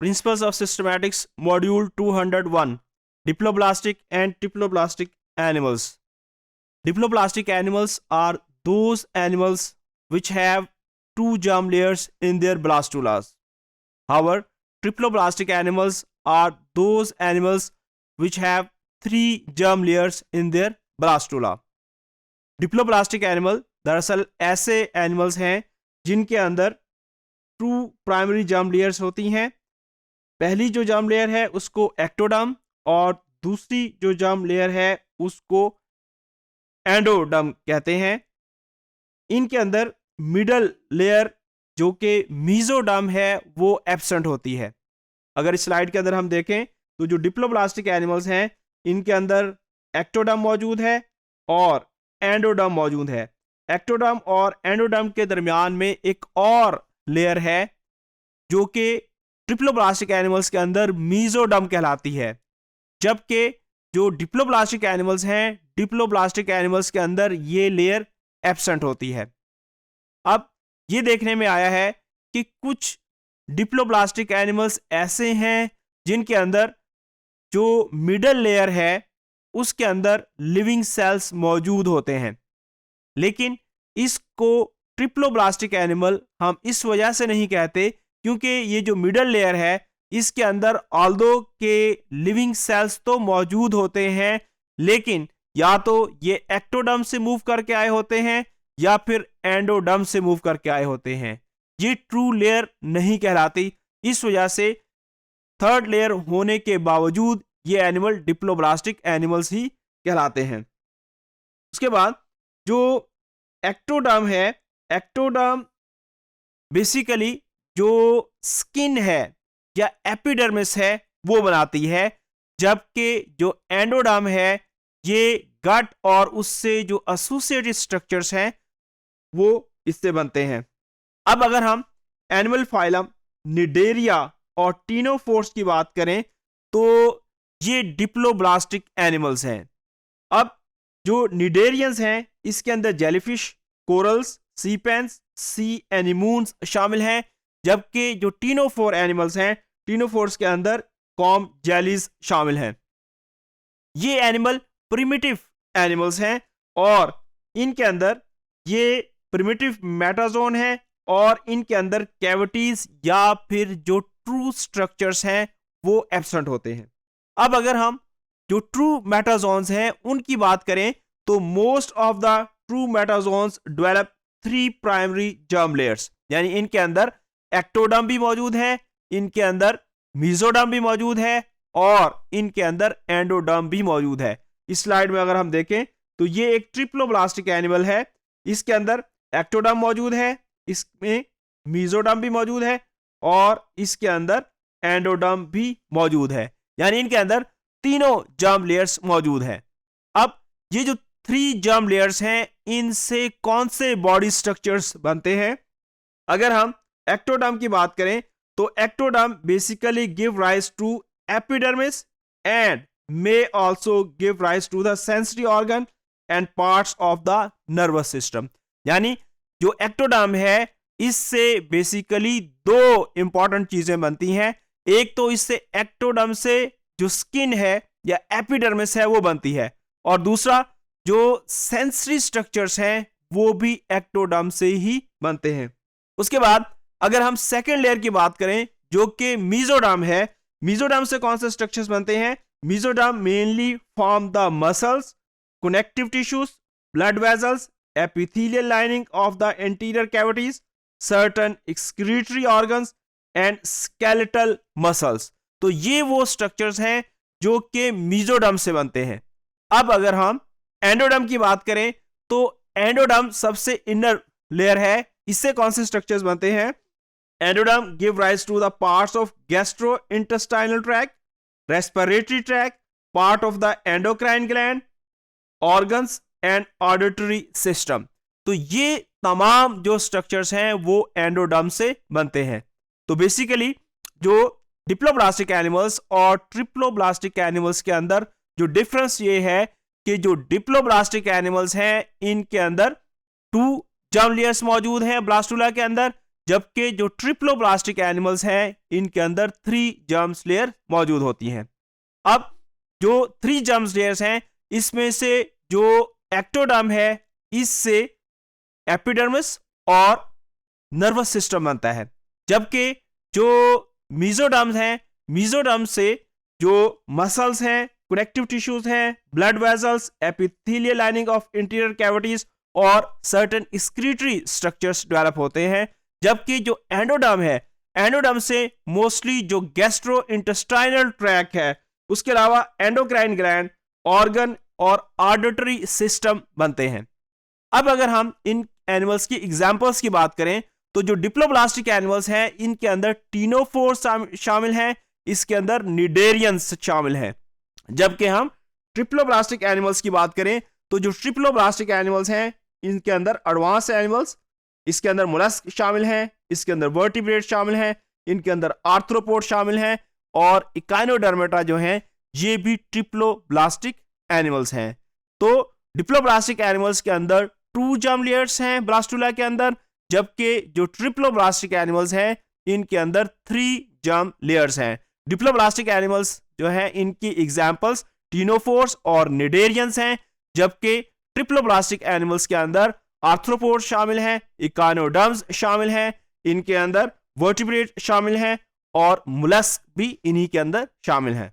Principles of Systematics, Module 201, Diploblastic and Triploblastic Animals. Diploblastic animals are those animals which have two germ layers in their blastulas. However, triploblastic animals are those animals which have three germ layers in their blastula. Diploblastic animal दरअसल ऐसे animals हैं जिनके अंदर to primary germ layers होती हैं. पहली जो germ layer है उसको एक्टोडर्म और दूसरी जो जर्म लेयर है उसको एंडोडर्म कहते हैं. इनके अंदर मिडल लेयर जो कि मीजोडर्म है वो एब्सेंट होती है. अगर इस स्लाइड के अंदर हम देखें तो जो डिप्लोब्लास्टिक एनिमल्स हैं इनके अंदर एक्टोडर्म मौजूद है और एंडोडर्म मौजूद है. एक्टोडर्म और एंडोडर्म के दरमियान में एक और लेयर है जो कि ट्रिप्लोब्लास्टिक एनिमल्स के अंदर मीजोडर्म कहलाती है, जबकि जो डिप्लोब्लास्टिक एनिमल्स हैं डिप्लोब्लास्टिक एनिमल्स के अंदर ये लेयर एब्सेंट होती है. अब ये देखने में आया है कि कुछ डिप्लोब्लास्टिक एनिमल्स ऐसे हैं जिनके अंदर जो मिडल लेयर है उसके अंदर लिविंग सेल्स मौजूद होते हैं, लेकिन इसको ट्रिप्लोब्लास्टिक एनिमल हम इस वजह से नहीं कहते क्योंकि ये जो मिडल लेयर है इसके अंदर ऑल्दो के लिविंग सेल्स तो मौजूद होते हैं, लेकिन या तो ये एक्टोडर्म से मूव करके आए होते हैं या फिर एंडोडर्म से मूव करके आए होते हैं. ये ट्रू लेयर नहीं कहलाती. इस वजह से थर्ड लेयर होने के बावजूद ये एनिमल डिप्लोब्लास्टिक एनिमल्स ही कहलाते हैं. उसके बाद जो एक्टोडर्म है, एक्टोडर्म बेसिकली जो स्किन है या एपिडर्मिस है वो बनाती है, जबकि जो एंडोडर्म है ये गट और उससे जो एसोसिएटेड स्ट्रक्चर्स हैं वो इससे बनते हैं. अब अगर हम एनिमल फाइलम निडेरिया और टीनोफोर्स की बात करें तो ये डिप्लोब्लास्टिक एनिमल्स हैं. अब जो निडेरियंस हैं इसके अंदर जेलीफिश, कोरल्स, सी पेंस, सी एनिमून्स शामिल हैं, जबकि जो टीनोफोर एनिमल्स हैं टीनोफोर्स के अंदर कॉम जेलीज शामिल हैं. ये एनिमल प्रिमिटिव एनिमल्स हैं और इनके अंदर ये प्रिमिटिव मेटाजोन है और इनके अंदर कैविटीज या फिर जो ट्रू स्ट्रक्चर्स हैं वो एब्सेंट होते हैं. अब अगर हम जो ट्रू मेटाजोन्स हैं उनकी बात करें तो most of the true metazoans develop three primary germ layers, यानी इनके अंदर एक्टोडर्म भी मौजूद है, इनके अंदर मीजोडर्म भी मौजूद है और इनके अंदर एंडोडर्म भी मौजूद है. इस स्लाइड में अगर हम देखें तो ये एक ट्रिप्लोब्लास्टिक एनिमल है. इसके अंदर एक्टोडर्म मौजूद है, इसमें मीजोडर्म भी मौजूद है और इसके अंदर एंडोडर्म भी मौजूद है, यानी इनके अंदर तीनों जर्म लेयर्स मौजूद हैं. अब ये जो थ्री जर्म लेयर्स हैं इनसे कौन से बॉडी स्ट्रक्चर्स बनते हैं? अगर हम एक्टोडर्म की बात करें तो ectoderm basically give rise to epidermis and may also give rise to the sensory organ and parts of the nervous system. यानी जो एक्टोडर्म है इससे बेसिकली दो इंपॉर्टेंट चीजें बनती हैं. एक तो इससे एक्टोडर्म से जो स्किन है या एपिडर्मिस है वो बनती है, और दूसरा जो सेंसरी स्ट्रक्चर्स हैं वो भी एक्टोडर्म से ही बनते हैं. उसके बाद अगर हम सेकेंड लेयर की बात करें जो कि मीजोडर्म है, मीजोडर्म से कौन से स्ट्रक्चर्स बनते हैं? Mesoderm mainly form the muscles, connective tissues, blood vessels, epithelial lining of the anterior cavities, certain excretory organs and skeletal muscles. तो ये वो स्ट्रक्चर्स हैं जो कि मीजोडर्म से बनते हैं. अब अगर हम एंडोडर्म की बात करें तो एंडोडर्म सबसे इनर लेयर है. इससे कौन से स्ट्रक्चर्स बनते हैं? Endoderm give rise to the parts of gastrointestinal tract, respiratory tract, part of the endocrine gland, organs and auditory system. तो ये तमाम जो स्ट्रक्चर्स हैं वो एंडोडर्म से बनते हैं. तो बेसिकली जो डिप्लोब्लास्टिक एनिमल्स और ट्रिप्लोब्लास्टिक एनिमल्स के अंदर जो डिफरेंस ये है कि जो डिप्लोब्लास्टिक एनिमल्स हैं इनके अंदर टू जर्म लेयर्स मौजूद हैं ब्लास्टुला के अंदर, जबकि जो ट्रिप्लोब्लास्टिक एनिमल्स हैं इनके अंदर 3 जर्म्स लेयर मौजूद होती हैं। अब जो 3 जर्म्स लेयर्स हैं इसमें से जो एक्टोडर्म है इससे एपिडर्मिस और नर्वस सिस्टम बनता है, जबकि जो मीजोडर्म्स हैं मीजोडर्म से जो मसल्स हैं, कनेक्टिव टिश्यूज हैं, blood vessels, epithelial lining of interior cavities और सर्टेन एक्सक्रीटरी स्ट्रक्चर्स डेवलप होते हैं। जबकि जो एंडोडर्म है एंडोडर्म से मोस्टली जो गैस्ट्रो इंटेस्टाइनल ट्रैक है, उसके अलावा एंडोक्राइन ग्लैंड, ऑर्गन और ऑडिटरी सिस्टम बनते हैं। अब अगर हम इन एनिमल्स की एग्जांपल्स की बात करें तो जो डिप्लोब्लास्टिक एनिमल्स हैं इनके अंदर टीनोफोर्स शामिल हैं, इसके अंदर निडेरियंस शामिल हैं। जबकि हम ट्रिप्लोब्लास्टिक एनिमल्स की बात करें तो जो ट्रिप्लोब्लास्टिक एनिमल्स हैं इनके अंदर एडवांस एनिमल्स, इसके अंदर मोलस्क शामिल हैं, इसके अंदर वर्टिब्रेट शामिल हैं, इनके अंदर आर्थ्रोपोड शामिल हैं और इकाइनोडर्मेटा जो हैं ये भी ट्रिप्लोब्लास्टिक एनिमल्स हैं। तो डिप्लोब्लास्टिक एनिमल्स के अंदर 2 जर्म लेयर्स हैं ब्लास्टुला के अंदर, जबकि जो ट्रिप्लोब्लास्टिक एनिमल्स हैं इनके अंदर 3 जर्म लेयर्स हैं। डिप्लोब्लास्टिक एनिमल्स जो हैं इनकी एग्जांपल्स टीनोफोर्स और निडेरियंस हैं, जबकि ट्रिप्लोब्लास्टिक एनिमल्स के अंदर आर्थ्रोपोड शामिल हैं, इकानोडर्म्स शामिल हैं, इनके अंदर वर्टिब्रेट शामिल हैं और मोलस्क भी इन्हीं के अंदर शामिल हैं।